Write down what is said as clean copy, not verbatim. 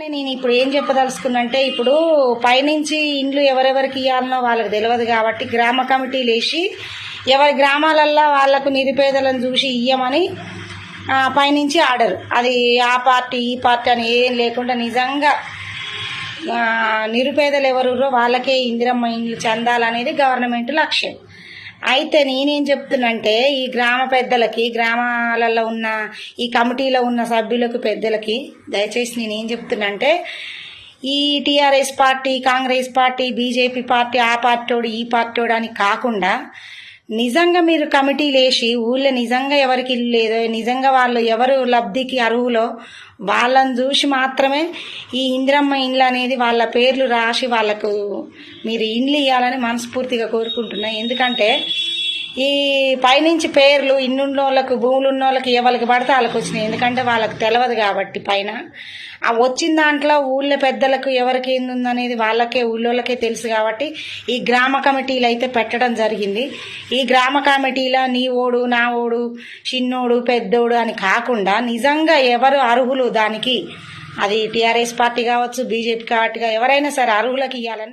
నేను ఇప్పుడు ఏం చెప్పదలుచుకున్నంటే, ఇప్పుడు పైనుంచి ఇండ్లు ఎవరెవరికి ఇవ్వాలనో వాళ్ళకి తెలియదు కాబట్టి గ్రామ కమిటీలు వేసి ఎవరి గ్రామాలల్లో వాళ్లకు నిరుపేదలను చూసి ఇయ్యమని పైనుంచి ఆర్డర్. అది ఆ పార్టీ ఈ పార్టీ అని ఏం లేకుండా నిజంగా నిరుపేదలు ఎవరురో వాళ్ళకే ఇందిరమ్మ ఇండ్లు చెందాలనేది గవర్నమెంట్ లక్ష్యం. అయితే నేనేం చెప్తున్నంటే, ఈ గ్రామ పెద్దలకి, గ్రామాలలో ఉన్న ఈ కమిటీలో ఉన్న సభ్యులకు, పెద్దలకి దయచేసి నేనేం చెప్తున్నంటే, ఈ TRS party, Congress party, BJP party, ఆ పార్టీోడు ఈ పార్టీోడు అని కాకుండా నిజంగా మీరు కమిటీలు వేసి ఊళ్ళో నిజంగా ఎవరికి ఇల్లు లేదో, నిజంగా వాళ్ళు ఎవరు లబ్ధికి అర్హులో వాళ్ళని చూసి మాత్రమే ఈ ఇందిరమ్మ ఇండ్లు అనేది వాళ్ళ పేర్లు రాసి వాళ్ళకు మీరు ఇండ్లు ఇవ్వాలని మనస్ఫూర్తిగా కోరుకుంటున్నా. ఎందుకంటే ఈ పైనుంచి పేర్లు ఇన్నున్నోళ్ళకు, భూములు ఉన్నోళ్ళకి ఎవరికి పడితే వాళ్ళకి వచ్చినాయి. ఎందుకంటే వాళ్ళకి తెలియదు కాబట్టి పైన ఆ వచ్చిన దాంట్లో ఊళ్ళో పెద్దలకు ఎవరికి ఏందుందనేది వాళ్ళకే, ఊళ్ళోళ్ళకే తెలుసు కాబట్టి ఈ గ్రామ కమిటీలు అయితే పెట్టడం జరిగింది. ఈ గ్రామ కమిటీలో నీ ఓడు, నా ఓడు, చిన్నోడు, పెద్దోడు అని కాకుండా నిజంగా ఎవరు అర్హులు దానికి, అది టీఆర్ఎస్ పార్టీ కావచ్చు, బీజేపీ పార్టీ ఎవరైనా సరే అర్హులకు ఇవ్వాలని